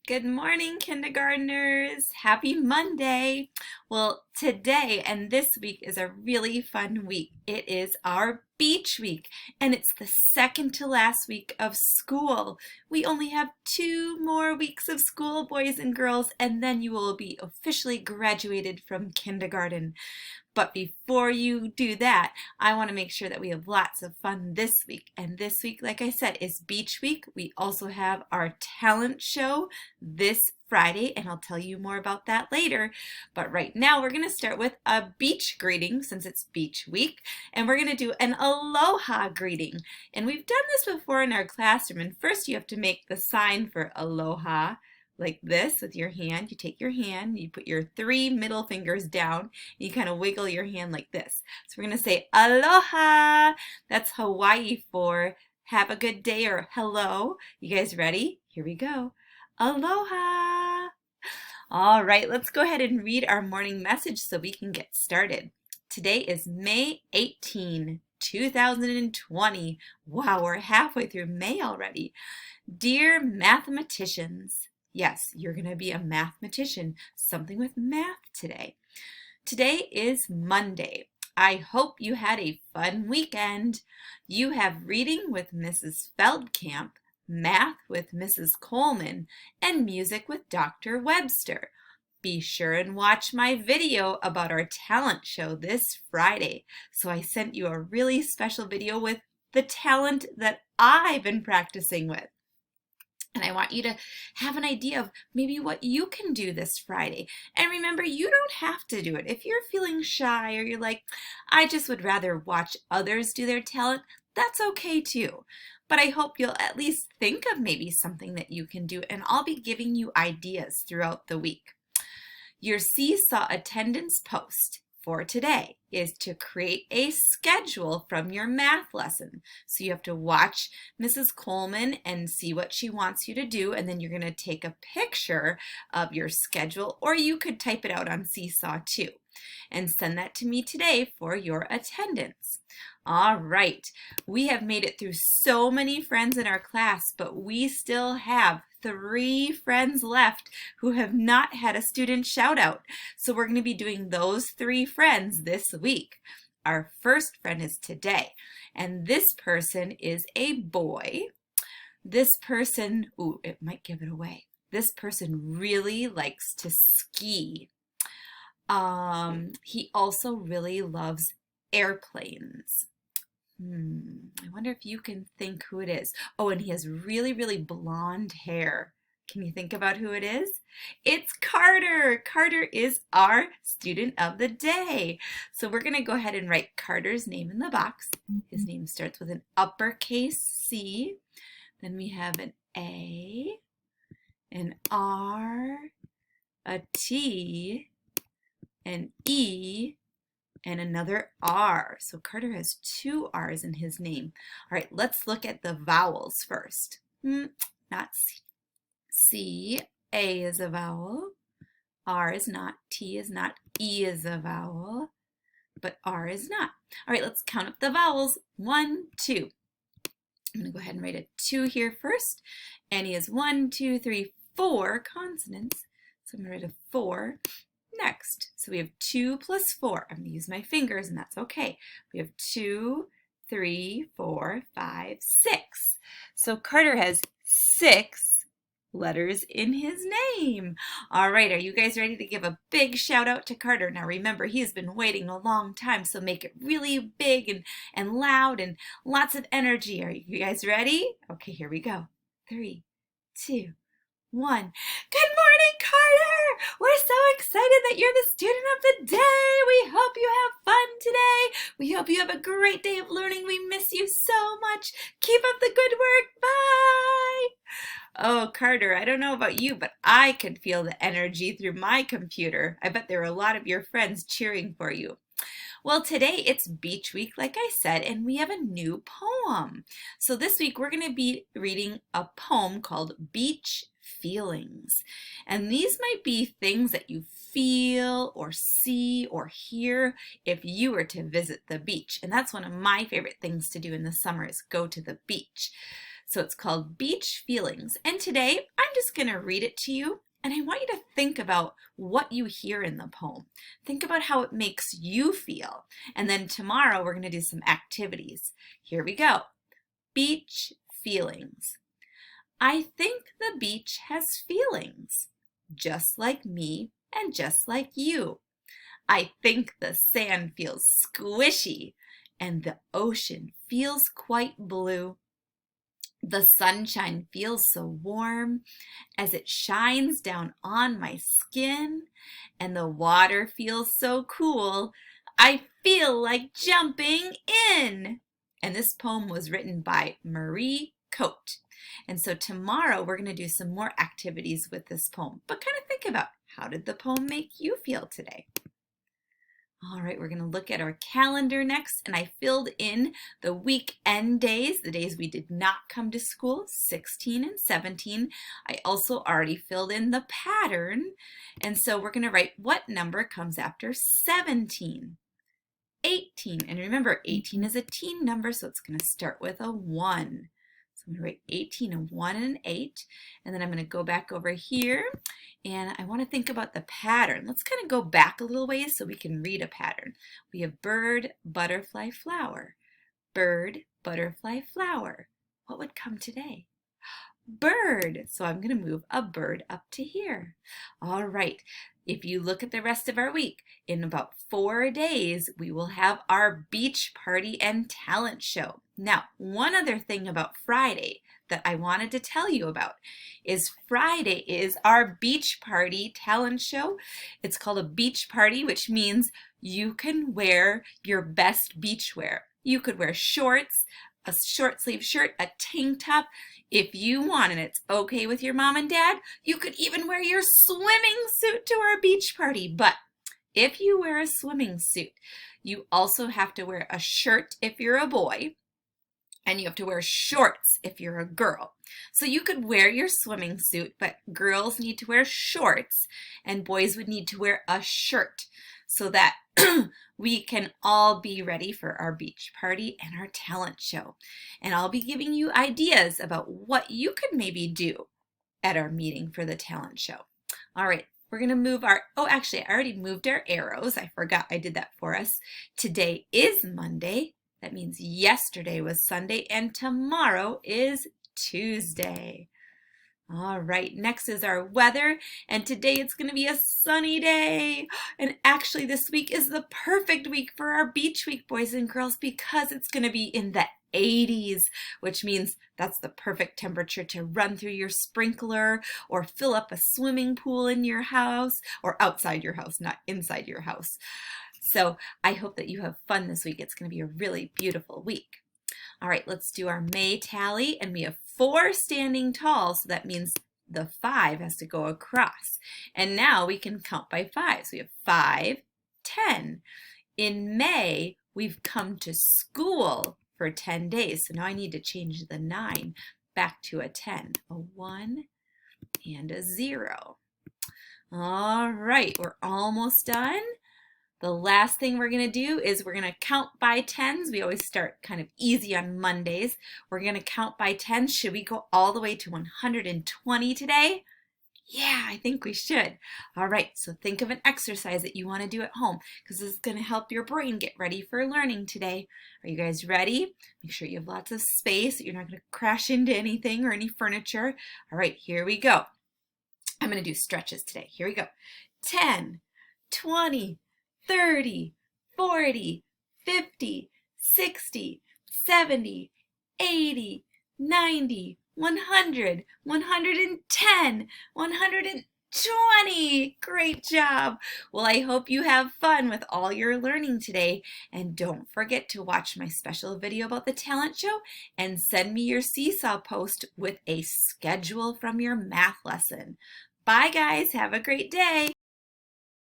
Good morning, kindergartners. Happy Monday. Well, today and this week is a really fun week. It is our beach week, and it's the second to last week of school. We only have 2 more weeks of school, boys and girls, and then you will be officially graduated from kindergarten. But before you do that, I want to make sure that we have lots of fun this week. And this week, like I said, is Beach Week. We also have our talent show this Friday, and I'll tell you more about that later. But right now, we're going to start with a beach greeting since it's Beach Week, and we're going to do an aloha greeting. And we've done this before in our classroom, and first you have to make the sign for aloha like this with your hand. You take your hand, you put your 3 middle fingers down, and you kind of wiggle your hand like this. So we're going to say aloha. That's Hawaii for have a good day or hello. You guys ready? Here we go. Aloha. All right, let's go ahead and read our morning message so we can get started. Today is May 18, 2020. Wow, we're halfway through May already. Dear mathematicians, yes, you're going to be a mathematician, something with math today. Today is Monday. I hope you had a fun weekend. You have reading with Mrs. Feldkamp, math with Mrs. Coleman, and music with Dr. Webster. Be sure and watch my video about our talent show this Friday. So I sent you a really special video with the talent that I've been practicing with. And I want you to have an idea of maybe what you can do this Friday. And remember, you don't have to do it. If you're feeling shy or you're like, I just would rather watch others do their talent, that's okay too. But I hope you'll at least think of maybe something that you can do, and I'll be giving you ideas throughout the week. Your seesaw attendance post for today is to create a schedule from your math lesson. So you have to watch Mrs. Coleman and see what she wants you to do, and then you're going to take a picture of your schedule, or you could type it out on Seesaw too, and send that to me today for your attendance. All right, we have made it through so many friends in our class, but we still have 3 friends left who have not had a student shout out. So we're going to be doing those 3 friends this week. Our first friend is today, and this person is a boy. This person, ooh, it might give it away. This person really likes to ski. He also really loves airplanes. I wonder if you can think who it is. Oh, and he has really, really blonde hair. Can you think about who it is? It's Carter. Carter is our student of the day. So we're going to go ahead and write Carter's name in the box. His name starts with an uppercase C. Then we have an A, an R, a T, an E, and another R. So Carter has 2 R's in his name. All right, let's look at the vowels first. Not C. C, A is a vowel. R is not, T is not, E is a vowel, but R is not. All right, let's count up the vowels. 1, 2. I'm going to go ahead and write a 2 here first. And he has 1, 2, 3, 4 consonants. So I'm going to write a 4. Next, so we have 2 plus 4. I'm going to use my fingers, and that's okay. We have 2, 3, 4, 5, 6. So Carter has 6 letters in his name. All right, are you guys ready to give a big shout out to Carter? Now remember, he's been waiting a long time, so make it really big and loud and lots of energy. Are you guys ready? Okay, here we go. 3, 2, 1. Good morning, Carter! We're so excited that you're the student of the day. We hope you have fun today. We hope you have a great day of learning. We miss you so much. Keep up the good work. Bye! Oh, Carter, I don't know about you, but I could feel the energy through my computer. I bet there are a lot of your friends cheering for you. Well, today it's Beach Week, like I said, and we have a new poem. So this week we're going to be reading a poem called Beach Feelings. And these might be things that you feel or see or hear if you were to visit the beach. And that's one of my favorite things to do in the summer is go to the beach. So it's called Beach Feelings. And today I'm just going to read it to you. And I want you to think about what you hear in the poem. Think about how it makes you feel. And then tomorrow we're going to do some activities. Here we go. Beach Feelings. I think the beach has feelings, just like me and just like you. I think the sand feels squishy and the ocean feels quite blue. The sunshine feels so warm as it shines down on my skin, and the water feels so cool, I feel like jumping in. And this poem was written by Marie Coate. And so tomorrow we're going to do some more activities with this poem, but kind of think about, how did the poem make you feel today? All right, we're going to look at our calendar next, and I filled in the weekend days, the days we did not come to school, 16 and 17. I also already filled in the pattern, and so we're going to write what number comes after 17. 18, and remember 18 is a teen number, so it's going to start with a 1. So I'm going to write 18, a 1, and an 8, and then I'm going to go back over here, and I want to think about the pattern. Let's kind of go back a little ways so we can read a pattern. We have bird, butterfly, flower. Bird, butterfly, flower. What would come today? Bird. So I'm going to move a bird up to here. All right. If you look at the rest of our week, in about 4 days, we will have our beach party and talent show. Now, one other thing about Friday that I wanted to tell you about is Friday is our beach party talent show. It's called a beach party, which means you can wear your best beach wear. You could wear shorts, a short sleeve shirt, a tank top. If you want, and it's okay with your mom and dad, you could even wear your swimming suit to our beach party. But if you wear a swimming suit, you also have to wear a shirt if you're a boy, and you have to wear shorts if you're a girl. So you could wear your swimming suit, but girls need to wear shorts, and boys would need to wear a shirt so that we can all be ready for our beach party and our talent show. And I'll be giving you ideas about what you could maybe do at our meeting for the talent show. All right, we're going to move our, oh, actually, I already moved our arrows. I forgot I did that for us. Today is Monday. That means yesterday was Sunday, and tomorrow is Tuesday. All right, next is our weather, and today it's going to be a sunny day. And actually this week is the perfect week for our beach week, boys and girls, because it's going to be in the 80s, which means that's the perfect temperature to run through your sprinkler or fill up a swimming pool in your house, or outside your house, not inside your house. So I hope that you have fun this week. It's going to be a really beautiful week. All right, let's do our May tally, and we have 4 standing tall, so that means the 5 has to go across. And now we can count by 5. So we have 5, 10. In May, we've come to school for 10 days. So now I need to change the 9 back to a 10. A 1 and a 0. All right, we're almost done. The last thing we're going to do is we're going to count by tens. We always start kind of easy on Mondays. We're going to count by tens. Should we go all the way to 120 today? Yeah, I think we should. All right, so think of an exercise that you want to do at home, because this is going to help your brain get ready for learning today. Are you guys ready? Make sure you have lots of space, that you're not going to crash into anything or any furniture. All right, here we go. I'm going to do stretches today. Here we go. 10, 20, 30, 40, 50, 60, 70, 80, 90, 100, 110, 120. Great job. Well, I hope you have fun with all your learning today. And don't forget to watch my special video about the talent show and send me your seesaw post with a schedule from your math lesson. Bye, guys. Have a great day.